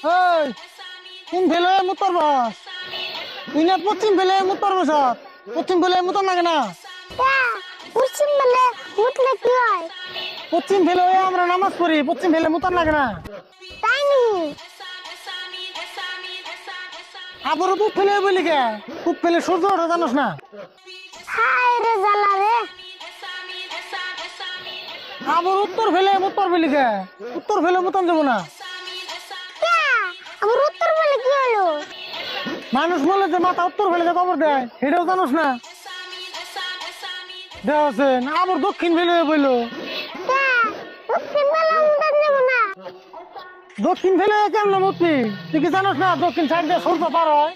ওই কোন ফেলে মুতর বস তুই না পশ্চিম ফেলে মুতর বস পশ্চিম ফেলে মুতর লাগে না পশ্চিম বলে মুতলে কি হয়? পশ্চিম ফেলে আমরা নামাজ পড়ি পশ্চিম ফেলে মুতর লাগে না তাই নি? আবার বুক ফেলে বলি কে বুক ফেলে সূর্য ওঠা জানোস না হায় রে জ্বালা রে। আবার উত্তর ফেলে মুতর বলি কে উত্তর ফেলে মুতন যাবো না আমার উত্তর বলে কি হলো? মানুষ বলে যে মাথা উত্তর ফেলে যে কবর দেয় সেটাও জানোস না দেওয়াছেন আবার দক্ষিণ ফেলে বইলো দক্ষিণ বেলা মুতার যাব না। দক্ষিণ ফেলে কেমন মুতলি তুই কি জানোস না দক্ষিণ সাইড দিয়ে সূর্য পার হয়